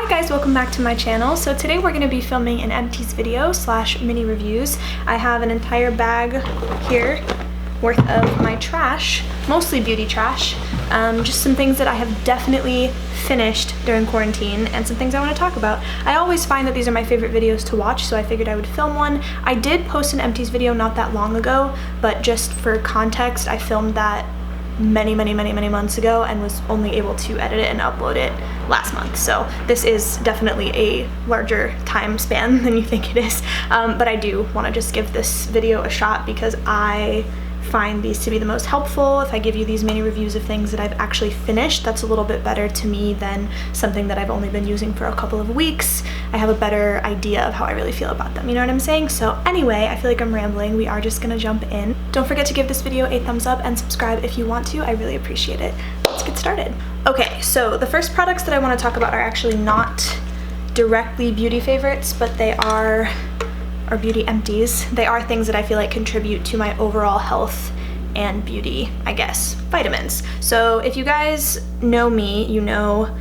Hi guys, welcome back to my channel. So today we're going to be filming an empties video slash mini reviews. I have an entire bag here worth of my trash, mostly beauty trash, just some things that I have definitely finished during quarantine and some things I want to talk about. I always find that these are my favorite videos to watch, so I figured I would film one. I did post an empties video not that long ago, but just for context, I filmed that many months ago and was only able to edit it and upload it last month. So this is definitely a larger time span than you think it is. But I do want to just give this video a shot because I find these to be the most helpful. If I give you these mini reviews of things that I've actually finished, that's a little bit better to me than something that I've only been using for a couple of weeks. I have a better idea of how I really feel about them, you know what I'm saying? So anyway, I feel like I'm rambling. We are just gonna jump in. Don't forget to give this video a thumbs up and subscribe if you want to. I really appreciate it. Let's get started. Okay, so the first products that I want to talk about are actually not directly beauty favorites, but they are beauty empties. They are things that I feel like contribute to my overall health and beauty, I guess. Vitamins. So if you guys know me, you know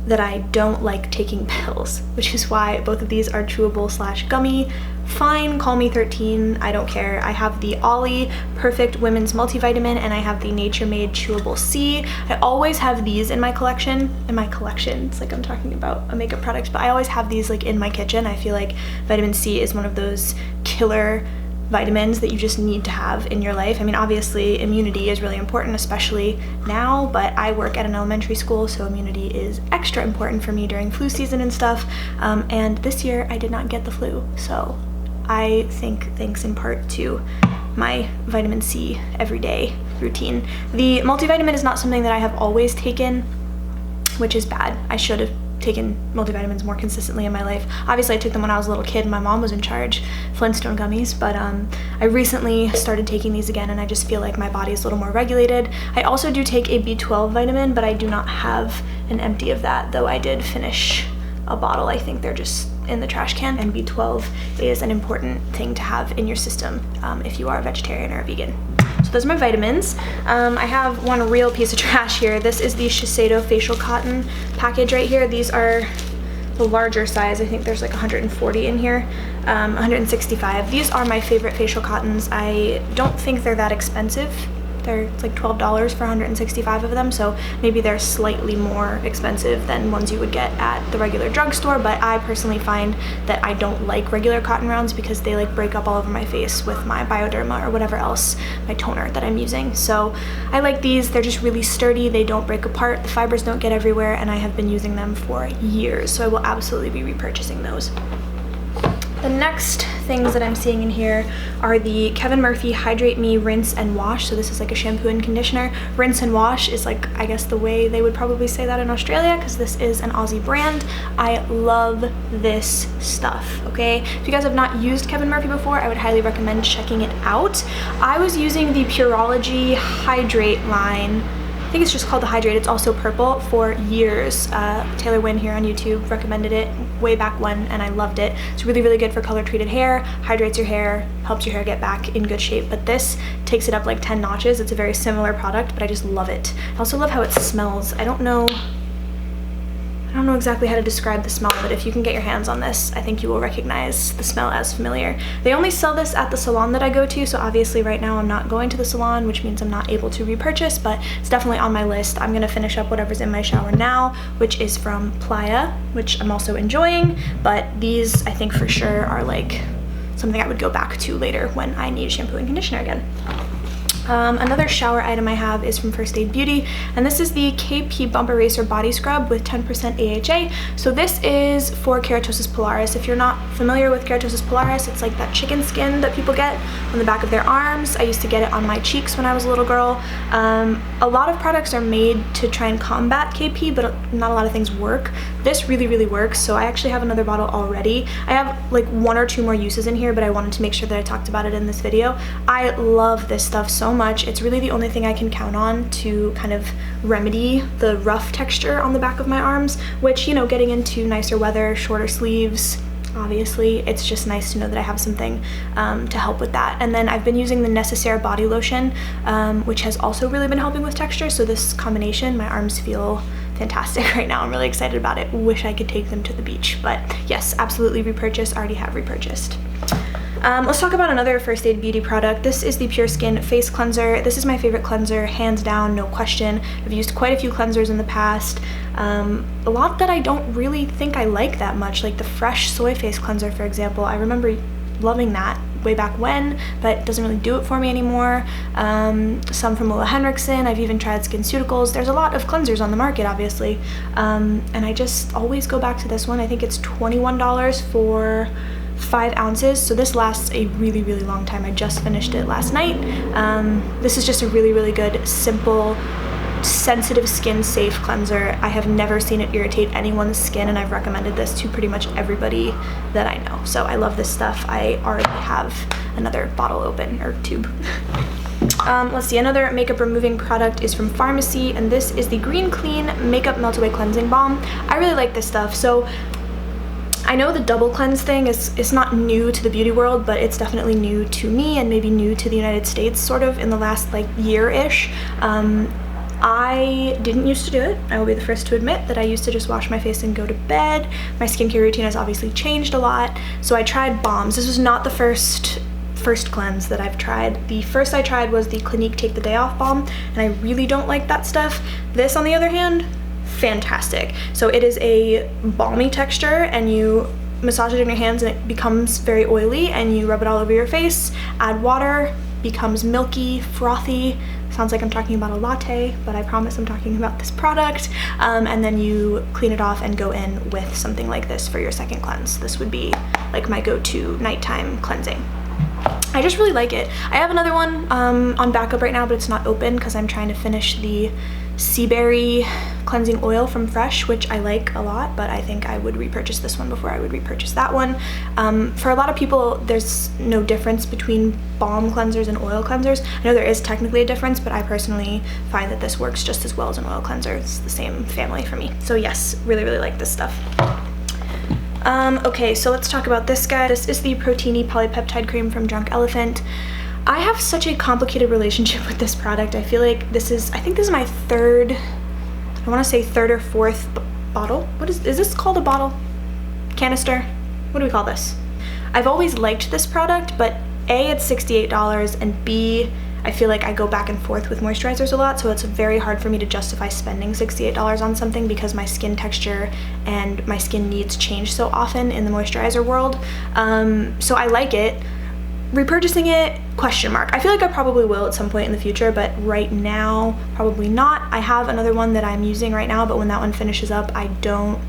that I don't like taking pills, which is why both of these are chewable slash gummy. Fine, call me 13, I don't care. I have the OLLY Perfect Women's Multivitamin and I have the Nature Made Chewable C. I always have these in my collection. It's like I'm talking about a makeup product, but I always have these like in my kitchen. I feel like vitamin C is one of those killer vitamins that you just need to have in your life. I mean, obviously immunity is really important, especially now, but I work at an elementary school, so immunity is extra important for me during flu season and stuff. And this year I did not get the flu, so I think thanks in part to my vitamin C everyday routine. The multivitamin is not something that I have always taken, which is bad. I should have taken multivitamins more consistently in my life. Obviously I took them when I was a little kid. My mom was in charge, Flintstone gummies, but I recently started taking these again and I just feel like my body is a little more regulated. I also do take a B12 vitamin, but I do not have an empty of that, though I did finish a bottle. I think they're just in the trash can, and B12 is an important thing to have in your system if you are a vegetarian or a vegan. So those are my vitamins. I have one real piece of trash here. This is the Shiseido facial cotton package right here. These are the larger size. I think there's like 140 in here, 165. These are my favorite facial cottons. I don't think they're that expensive. They're like $12 for 165 of them, so maybe they're slightly more expensive than ones you would get at the regular drugstore, but I personally find that I don't like regular cotton rounds because they like break up all over my face with my Bioderma or whatever else, my toner that I'm using. So I like these. They're just really sturdy. They don't break apart. The fibers don't get everywhere, and I have been using them for years, so I will absolutely be repurchasing those. The next things that I'm seeing in here are the Kevin Murphy Hydrate Me Rinse and Wash. So this is like a shampoo and conditioner. Rinse and wash is like, I guess the way they would probably say that in Australia, because this is an Aussie brand. I love this stuff, okay? If you guys have not used Kevin Murphy before, I would highly recommend checking it out. I was using the Pureology Hydrate line. I think it's just called the Hydrate. It's also purple for years. Taylor Wynn here on YouTube recommended it way back when, and I loved it. It's really good for color treated hair, hydrates your hair, helps your hair get back in good shape, but this takes it up like 10 notches. It's a very similar product, but I just love it. I also love how it smells. I don't know exactly how to describe the smell, but if you can get your hands on this, I think you will recognize the smell as familiar. They only sell this at the salon that I go to, so obviously right now I'm not going to the salon, which means I'm not able to repurchase, but it's definitely on my list. I'm gonna finish up whatever's in my shower now, which is from Playa, which I'm also enjoying, but these I think for sure are like something I would go back to later when I need shampoo and conditioner again. Another shower item I have is from First Aid Beauty, and this is the KP Bump Eraser Body Scrub with 10% AHA. So this is for keratosis pilaris. If you're not familiar with keratosis pilaris, it's like that chicken skin that people get on the back of their arms. I used to get it on my cheeks when I was a little girl. A lot of products are made to try and combat KP, but not a lot of things work. This really works, so I actually have another bottle already. I have like 1 or 2 more uses in here, but I wanted to make sure that I talked about it in this video. I love this stuff so much. It's really the only thing I can count on to kind of remedy the rough texture on the back of my arms, which, you know, getting into nicer weather, shorter sleeves, obviously, it's just nice to know that I have something to help with that. And then I've been using the Necessaire body lotion, which has also really been helping with texture, so this combination, my arms feel fantastic right now. I'm really excited about it. Wish I could take them to the beach, but yes, absolutely repurchase, already have repurchased. Let's talk about another First Aid Beauty product. This is the Pure Skin Face Cleanser. This is my favorite cleanser, hands down, no question. I've used quite a few cleansers in the past. A lot that I don't really think I like that much, like the Fresh Soy Face Cleanser, for example. I remember loving that way back when, but it doesn't really do it for me anymore. Some from Ole Henriksen. I've even tried SkinCeuticals. There's a lot of cleansers on the market, obviously, and I just always go back to this one. I think it's $21 for 5 ounces, so this lasts a really, really long time. I just finished it last night. This is just a really, really good, simple, sensitive skin safe cleanser. I have never seen it irritate anyone's skin, and I've recommended this to pretty much everybody that I know. So I love this stuff. I already have another bottle open, or tube. Let's see, another makeup removing product is from Farmacy, and this is the Green Clean Makeup Melt Away Cleansing Balm. I really like this stuff. So I know the double cleanse thing is not new to the beauty world, but it's definitely new to me and maybe new to the United States sort of in the last like year-ish. I didn't used to do it. I will be the first to admit that I used to just wash my face and go to bed. My skincare routine has obviously changed a lot, so I tried balms. This was not the first cleanse that I've tried. The first I tried was the Clinique Take the Day Off Balm, and I really don't like that stuff. This, on the other hand, fantastic. So it is a balmy texture, and you massage it in your hands and it becomes very oily, and you rub it all over your face, add water, becomes milky, frothy. Sounds like I'm talking about a latte, but I promise I'm talking about this product. And then you clean it off and go in with something like this for your second cleanse. This would be like my go-to nighttime cleansing. I just really like it. I have another one on backup right now, but it's not open because I'm trying to finish the Sea Berry cleansing oil from Fresh, which I like a lot, but I think I would repurchase this one before I would repurchase that one. For a lot of people, there's no difference between balm cleansers and oil cleansers. I know there is technically a difference, but I personally find that this works just as well as an oil cleanser. It's the same family for me. So yes, really, really like this stuff. Okay, so let's talk about this guy. This is the Protini Polypeptide Cream from Drunk Elephant. I have such a complicated relationship with this product. I feel like this is, I think this is my third, I want to say third or fourth bottle. What is this called, a bottle? Canister? What do we call this? I've always liked this product, but A, it's $68, and B, I feel like I go back and forth with moisturizers a lot, so it's very hard for me to justify spending $68 on something because my skin texture and my skin needs change so often in the moisturizer world. So I like it. Repurchasing it, question mark. I feel like I probably will at some point in the future, but right now, probably not. I have another one that I'm using right now, but when that one finishes up, I don't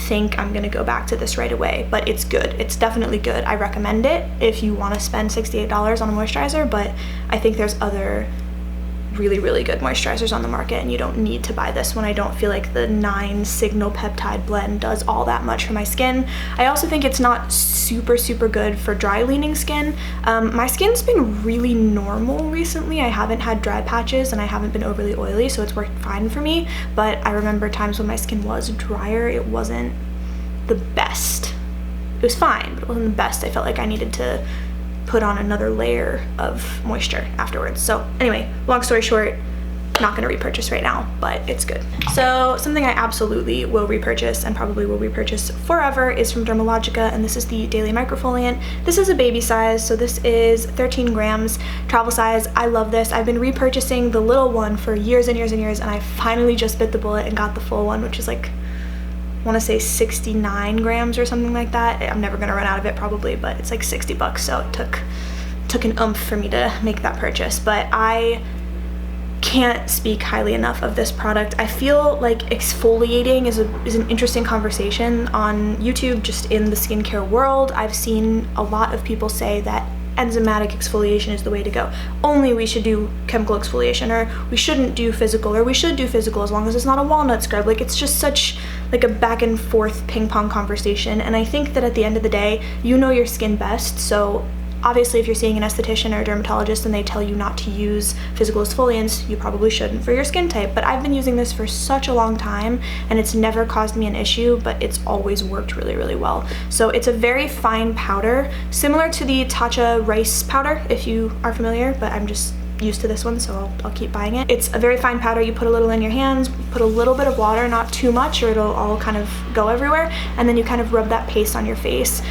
think I'm gonna go back to this right away, but it's good. It's definitely good. I recommend it if you want to spend $68 on a moisturizer, but I think there's other really, really good moisturizers on the market, and you don't need to buy this one. I don't feel like the 9 Signal Peptide blend does all that much for my skin. I also think it's not super, super good for dry leaning skin. My skin's been really normal recently. I haven't had dry patches and I haven't been overly oily, so it's worked fine for me, but I remember times when my skin was drier, it wasn't the best. It was fine, but it wasn't the best. I felt like I needed to put on another layer of moisture afterwards. So anyway, long story short, not gonna repurchase right now, but it's good. So something I absolutely will repurchase and probably will repurchase forever is from Dermalogica, and this is the Daily Microfoliant. This is a baby size, so this is 13 grams, travel size. I love this. I've been repurchasing the little one for years and years and years, and I finally just bit the bullet and got the full one, which is like, I want to say 69 grams or something like that. I'm never gonna run out of it probably, but it's like 60 bucks, so it took an oomph for me to make that purchase. But I can't speak highly enough of this product. I feel like exfoliating is an interesting conversation on YouTube, just in the skincare world. I've seen a lot of people say that enzymatic exfoliation is the way to go. Only we should do chemical exfoliation, or we shouldn't do physical, or we should do physical as long as it's not a walnut scrub. Like, it's just such like a back and forth ping pong conversation, and I think that at the end of the day, you know your skin best. So obviously if you're seeing an esthetician or a dermatologist and they tell you not to use physical exfoliants, you probably shouldn't for your skin type. But I've been using this for such a long time and it's never caused me an issue, but it's always worked really, really well. So it's a very fine powder, similar to the Tatcha rice powder, if you are familiar, but I'm just used to this one, so I'll keep buying it. It's a very fine powder. You put a little in your hands, put a little bit of water, not too much or it'll all kind of go everywhere, and then you kind of rub that paste on your face.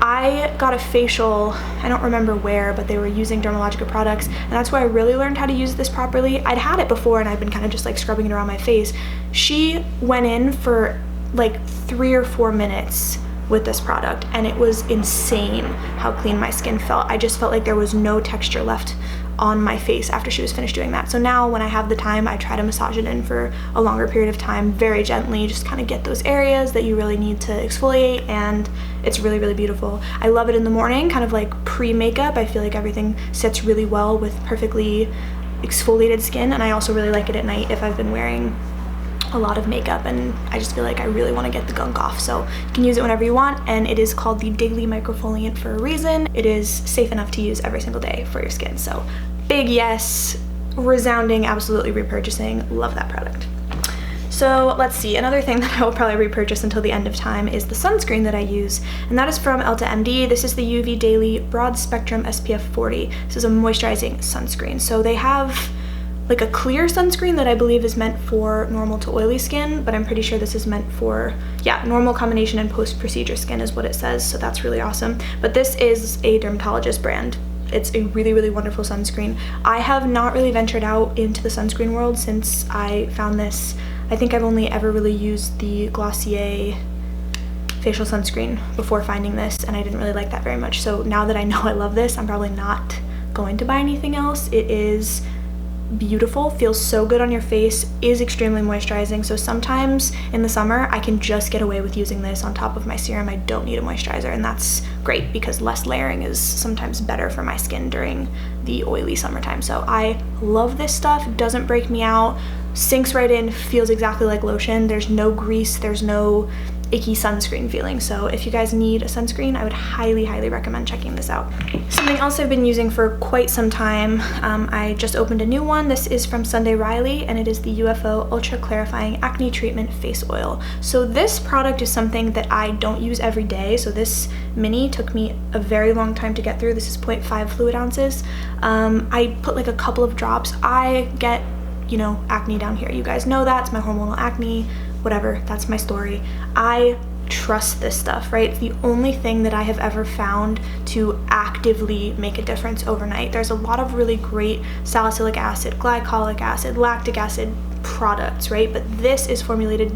I got a facial, I don't remember where, but they were using Dermalogica products, and that's where I really learned how to use this properly. I'd had it before and I'd been kind of just like scrubbing it around my face. She went in for like 3 or 4 minutes with this product, and it was insane how clean my skin felt. I just felt like there was no texture left on my face after she was finished doing that. So now when I have the time, I try to massage it in for a longer period of time, very gently, just kind of get those areas that you really need to exfoliate, and it's really, really beautiful. I love it in the morning, kind of like pre-makeup. I feel like everything sits really well with perfectly exfoliated skin, and I also really like it at night if I've been wearing a lot of makeup and I just feel like I really want to get the gunk off. So you can use it whenever you want, and it is called the Daily Microfoliant for a reason. It is safe enough to use every single day for your skin. So big yes, resounding, absolutely repurchasing. Love that product. So let's see, another thing that I will probably repurchase until the end of time is the sunscreen that I use, and that is from Elta MD. This is the UV Daily Broad Spectrum SPF 40. This is a moisturizing sunscreen. So they have like a clear sunscreen that I believe is meant for normal to oily skin, but I'm pretty sure this is meant for, yeah, normal combination and post-procedure skin is what it says, so that's really awesome. But this is a dermatologist brand. It's a really, really wonderful sunscreen. I have not really ventured out into the sunscreen world since I found this. I think I've only ever really used the Glossier facial sunscreen before finding this, and I didn't really like that very much. So now that I know I love this, I'm probably not going to buy anything else. It is beautiful, feels so good on your face, is extremely moisturizing. So sometimes in the summer I can just get away with using this on top of my serum. I don't need a moisturizer, and that's great because less layering is sometimes better for my skin during the oily summertime. So I love this stuff. It doesn't break me out, sinks right in, feels exactly like lotion. There's no grease, there's no icky sunscreen feeling. So if you guys need a sunscreen, I would highly, highly recommend checking this out. Something else I've been using for quite some time, I just opened a new one. This is from Sunday Riley, and it is the UFO Ultra Clarifying Acne Treatment Face Oil. So this product is something that I don't use every day. So this mini took me a very long time to get through. This is 0.5 fluid ounces. I put like a couple of drops. I get, you know, acne down here. You guys know that. It's my hormonal acne. Whatever, that's my story. I trust this stuff, right? It's the only thing that I have ever found to actively make a difference overnight. There's a lot of really great salicylic acid, glycolic acid, lactic acid products, right? But this is formulated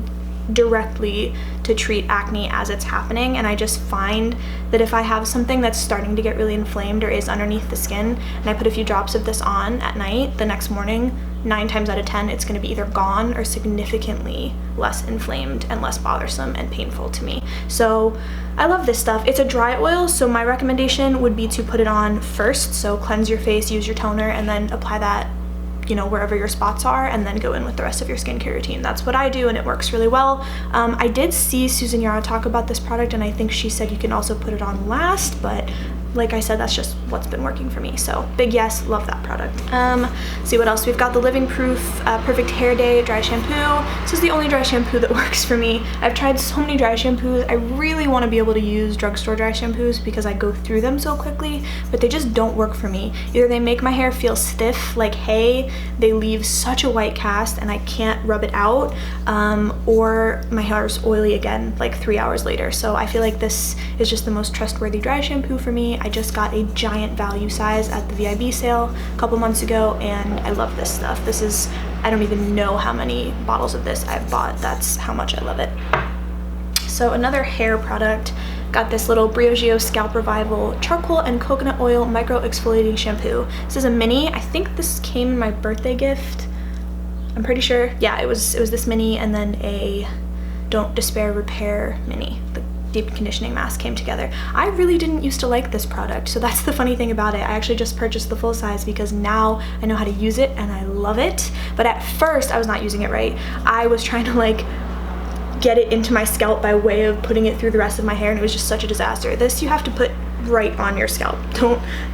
directly to treat acne as it's happening, and I just find that if I have something that's starting to get really inflamed or is underneath the skin, and I put a few drops of this on at night, the next morning, 9 times out of 10, it's going to be either gone or significantly less inflamed and less bothersome and painful to me. So I love this stuff. It's a dry oil, so my recommendation would be to put it on first. So cleanse your face, use your toner, and then apply that, you know, wherever your spots are, and then go in with the rest of your skincare routine. That's what I do, and it works really well. I did see Susan Yara talk about this product, and I think she said you can also put it on last, but like I said, that's just what's been working for me. So big yes, love that product. See what else we've got. The Living Proof Perfect Hair Day Dry Shampoo. This is the only dry shampoo that works for me. I've tried so many dry shampoos. I really want to be able to use drugstore dry shampoos because I go through them so quickly, but they just don't work for me. Either they make my hair feel stiff like hay, they leave such a white cast and I can't rub it out, or my hair is oily again like 3 hours later. So I feel like this is just the most trustworthy dry shampoo for me. I just got a giant value size at the VIB sale a couple months ago, and I love this stuff. This is, I don't even know how many bottles of this I've bought. That's how much I love it. So another hair product, got this little Briogeo Scalp Revival Charcoal and Coconut Oil Micro Exfoliating Shampoo. This is a mini. I think this came in my birthday gift. I'm pretty sure. Yeah, it was this mini, and then a Don't Despair Repair mini. The deep conditioning mask came together. I really didn't used to like this product, so that's the funny thing about it. I actually just purchased the full size because now I know how to use it and I love it. But at first I was not using it right. I was trying to like get it into my scalp by way of putting it through the rest of my hair, and it was just such a disaster. This you have to put right on your scalp.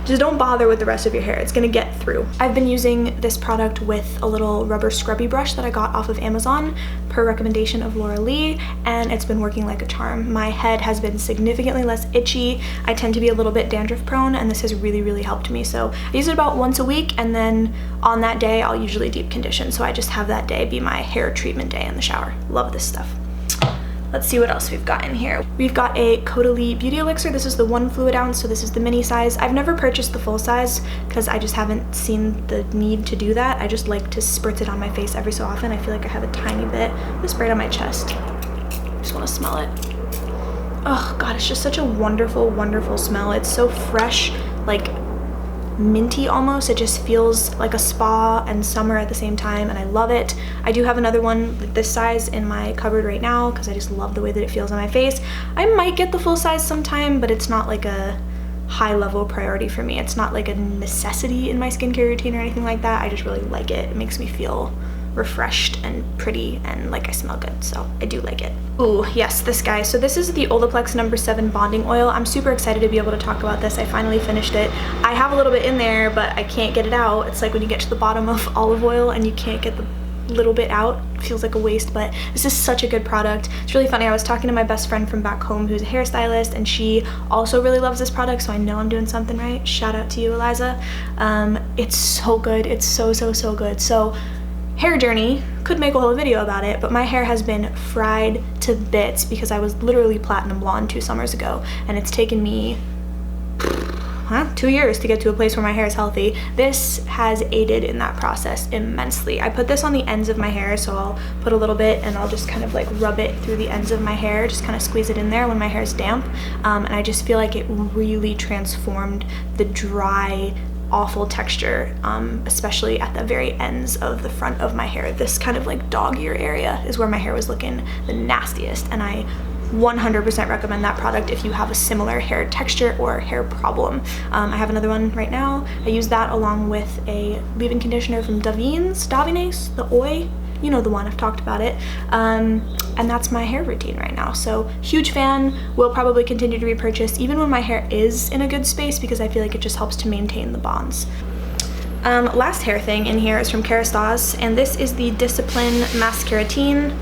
Just don't bother with the rest of your hair. It's gonna get through. I've been using this product with a little rubber scrubby brush that I got off of Amazon per recommendation of Laura Lee, and it's been working like a charm. My head has been significantly less itchy. I tend to be a little bit dandruff prone, and this has really, really helped me. So I use it about once a week, and then on that day, I'll usually deep condition. So I just have that day be my hair treatment day in the shower. Love this stuff. Let's see what else we've got in here. We've got a Caudalie Beauty Elixir. This is the 1 fluid ounce, so this is the mini size. I've never purchased the full size because I just haven't seen the need to do that. I just like to spritz it on my face every so often. I feel like I have a tiny bit. I'm gonna spray it on my chest. I just wanna smell it. Oh God, it's just such a wonderful, wonderful smell. It's so fresh, like minty almost. It just feels like a spa and summer at the same time, and I love it. I do have another one this size in my cupboard right now because I just love the way that it feels on my face. I might get the full size sometime, but it's not like a high level priority for me. It's not like a necessity in my skincare routine or anything like that. I just really like it. It makes me feel refreshed and pretty and like I smell good, so I do like it. Ooh, yes, this guy. So this is the Olaplex No. 7 Bonding Oil. I'm super excited to be able to talk about this. I finally finished it. I have a little bit in there, but I can't get it out. It's like when you get to the bottom of olive oil and you can't get the little bit out. It feels like a waste, but this is such a good product. It's really funny. I was talking to my best friend from back home who's a hairstylist, and she also really loves this product, so I know I'm doing something right. Shout out to you, Eliza. It's so good. It's so, so, so good. So hair journey, could make a whole video about it, but my hair has been fried to bits because I was literally platinum blonde 2 summers ago, and it's taken me 2 years to get to a place where my hair is healthy. This has aided in that process immensely. I put this on the ends of my hair, so I'll put a little bit and I'll just kind of like rub it through the ends of my hair, just kind of squeeze it in there when my hair is damp, and I just feel like it really transformed the dry, awful texture, especially at the very ends of the front of my hair. This kind of like dog ear area is where my hair was looking the nastiest, and I 100% recommend that product if you have a similar hair texture or hair problem. I have another one right now. I use that along with a leave-in conditioner from Davines, the Oil. You know the one, I've talked about it. And that's my hair routine right now. So huge fan, will probably continue to repurchase even when my hair is in a good space because I feel like it just helps to maintain the bonds. Last hair thing in here is from Kerastase, and this is the Discipline Maskeratine.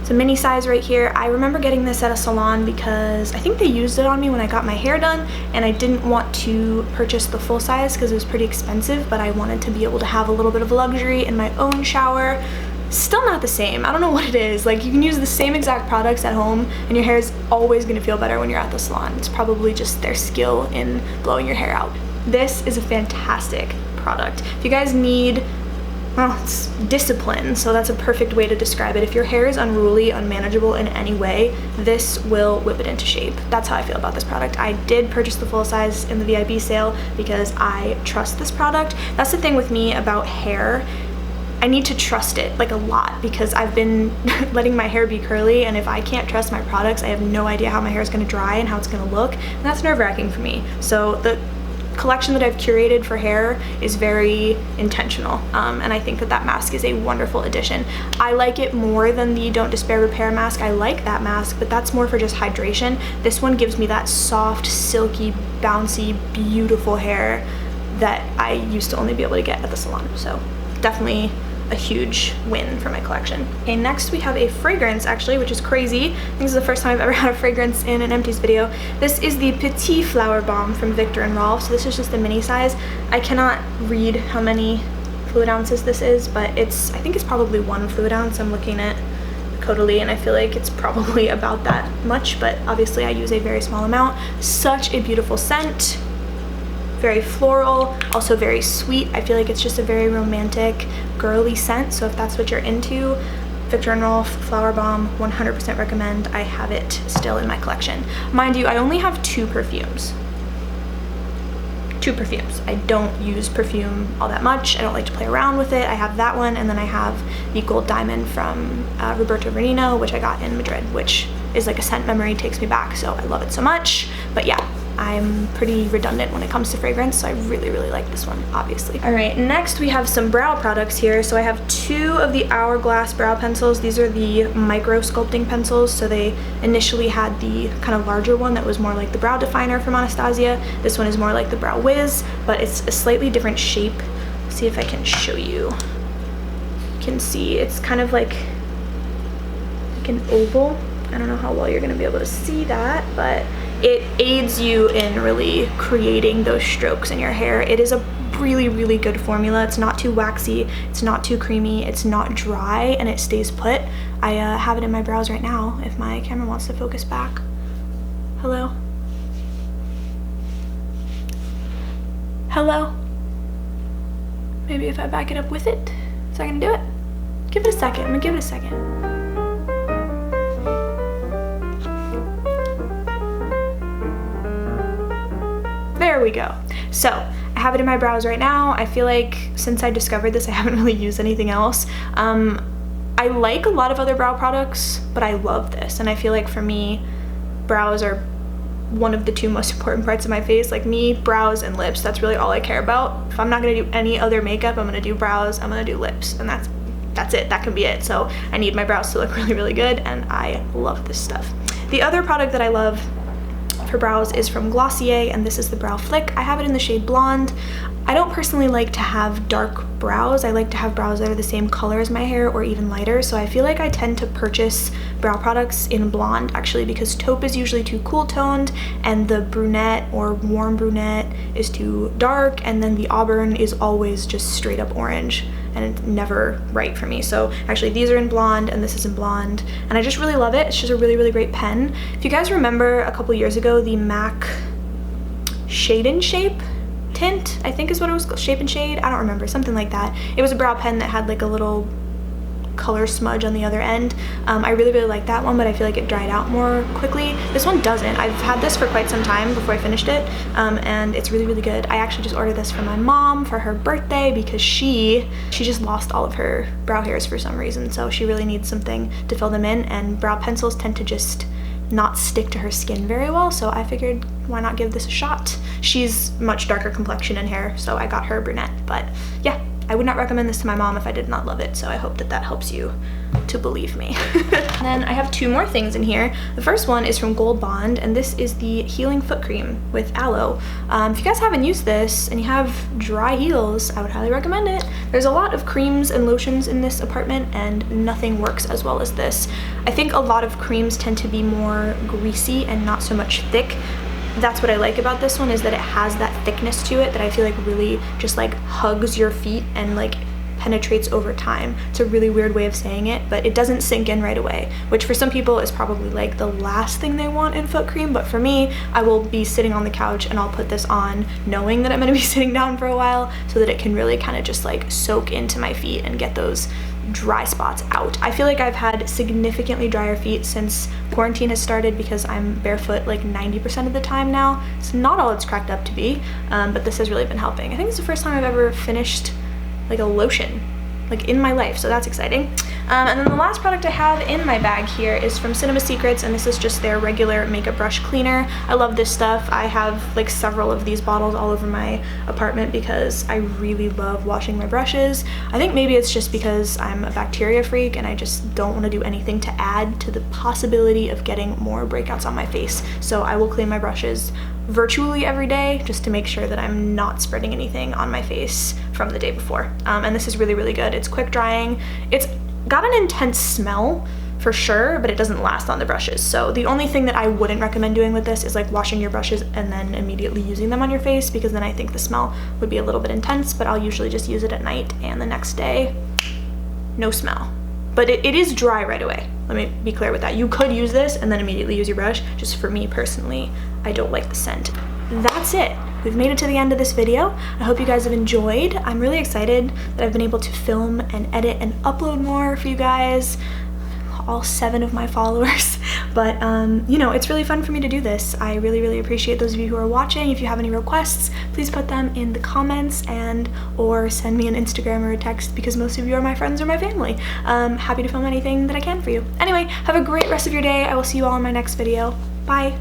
It's a mini size right here. I remember getting this at a salon because I think they used it on me when I got my hair done, and I didn't want to purchase the full size because it was pretty expensive, but I wanted to be able to have a little bit of luxury in my own shower. Still not the same. I don't know what it is. Like, you can use the same exact products at home and your hair is always gonna feel better when you're at the salon. It's probably just their skill in blowing your hair out. This is a fantastic product. If you guys need, well, it's discipline, so that's a perfect way to describe it. If your hair is unruly, unmanageable in any way, this will whip it into shape. That's how I feel about this product. I did purchase the full size in the VIP sale because I trust this product. That's the thing with me about hair. I need to trust it like a lot because I've been letting my hair be curly, and if I can't trust my products, I have no idea how my hair is going to dry and how it's going to look, and that's nerve-wracking for me. So the collection that I've curated for hair is very intentional, and I think that that mask is a wonderful addition. I like it more than the Don't Despair Repair mask. I like that mask, but that's more for just hydration. This one gives me that soft, silky, bouncy, beautiful hair that I used to only be able to get at the salon. So definitely a huge win for my collection. Okay, next we have a fragrance actually, which is crazy. I think this is the first time I've ever had a fragrance in an empties video. This is the Petit Flowerbomb from Viktor and Rolf. So this is just the mini size. I cannot read how many fluid ounces this is, but I think it's probably 1 fluid ounce. I'm looking at Caudalie and I feel like it's probably about that much, but obviously I use a very small amount. Such a beautiful scent. Very floral, also very sweet. I feel like it's just a very romantic, girly scent. So if that's what you're into, Viktor and Rolf Flowerbomb, 100% recommend. I have it still in my collection. Mind you, I only have 2 perfumes. 2 perfumes. I don't use perfume all that much. I don't like to play around with it. I have that one, and then I have the Gold Diamond from Roberto Veneno, which I got in Madrid, which is like a scent memory, takes me back, so I love it so much. But yeah, I'm pretty redundant when it comes to fragrance, so I really, really like this one, obviously. All right, next we have some brow products here. So I have 2 of the Hourglass brow pencils. These are the micro sculpting pencils. So they initially had the kind of larger one that was more like the brow definer from Anastasia. This one is more like the Brow Wiz, but it's a slightly different shape. Let's see if I can show you. You can see it's kind of like an oval. I don't know how well you're gonna be able to see that, but it aids you in really creating those strokes in your hair. It is a really, really good formula. It's not too waxy, it's not too creamy, it's not dry, and it stays put. I have it in my brows right now if my camera wants to focus back. Hello? Hello? Maybe if I back it up with it, is that gonna do it? Give it a second, I'm gonna give it a second. There we go. So I have it in my brows right now. I feel like since I discovered this, I haven't really used anything else. I like a lot of other brow products, but I love this. And I feel like for me, brows are one of the 2 most important parts of my face. Like me, brows and lips, that's really all I care about. If I'm not gonna do any other makeup, I'm gonna do brows, I'm gonna do lips, and that's it, that can be it. So I need my brows to look really, really good, and I love this stuff. The other product that I love for brows is from Glossier, and this is the Brow Flick. I have it in the shade Blonde. I don't personally like to have dark brows. I like to have brows that are the same color as my hair or even lighter, so I feel like I tend to purchase brow products in blonde actually, because taupe is usually too cool toned and the brunette or warm brunette is too dark, and then the auburn is always just straight up orange, and it's never right for me. So actually these are in blonde and this is in blonde, and I just really love it. It's just a really, really great pen. If you guys remember a couple years ago, the MAC Shade and Shape tint, I think is what it was called, Shape and Shade, I don't remember, something like that. It was a brow pen that had like a little color smudge on the other end. I really, really like that one, but I feel like it dried out more quickly. This one doesn't. I've had this for quite some time before I finished it, and it's really, really good. I actually just ordered this for my mom for her birthday because she just lost all of her brow hairs for some reason, so she really needs something to fill them in, and brow pencils tend to just not stick to her skin very well, so I figured why not give this a shot. She's much darker complexion and hair, so I got her brunette, but yeah, I would not recommend this to my mom if I did not love it, so I hope that that helps you to believe me. And then I have 2 more things in here. The first one is from Gold Bond, and this is the Healing Foot Cream with Aloe. If you guys haven't used this and you have dry heels, I would highly recommend it. There's a lot of creams and lotions in this apartment, and nothing works as well as this. I think a lot of creams tend to be more greasy and not so much thick. That's what I like about this one, is that it has that thickness to it that I feel like really just like hugs your feet and like penetrates over time. It's a really weird way of saying it, but it doesn't sink in right away, which for some people is probably like the last thing they want in foot cream, but for me, I will be sitting on the couch and I'll put this on knowing that I'm gonna be sitting down for a while, so that it can really kind of just like soak into my feet and get those dry spots out. I feel like I've had significantly drier feet since quarantine has started because I'm barefoot like 90% of the time now. It's not all it's cracked up to be, but this has really been helping. I think it's the first time I've ever finished like a lotion like in my life, so that's exciting. And then the last product I have in my bag here is from Cinema Secrets, and this is just their regular makeup brush cleaner. I love this stuff. I have like several of these bottles all over my apartment because I really love washing my brushes. I think maybe it's just because I'm a bacteria freak and I just don't want to do anything to add to the possibility of getting more breakouts on my face. So I will clean my brushes virtually every day just to make sure that I'm not spreading anything on my face from the day before. And this is really, really good. It's quick drying. It's got an intense smell for sure, but it doesn't last on the brushes. So the only thing that I wouldn't recommend doing with this is like washing your brushes and then immediately using them on your face, because then I think the smell would be a little bit intense, but I'll usually just use it at night and the next day, no smell. But it is dry right away. Let me be clear with that. You could use this and then immediately use your brush. Just for me personally, I don't like the scent. That's it. We've made it to the end of this video. I hope you guys have enjoyed. I'm really excited that I've been able to film and edit and upload more for you guys, all 7 of my followers. But you know, it's really fun for me to do this. I really, really appreciate those of you who are watching. If you have any requests, please put them in the comments or send me an Instagram or a text, because most of you are my friends or my family. Happy to film anything that I can for you. Anyway, have a great rest of your day. I will see you all in my next video. Bye.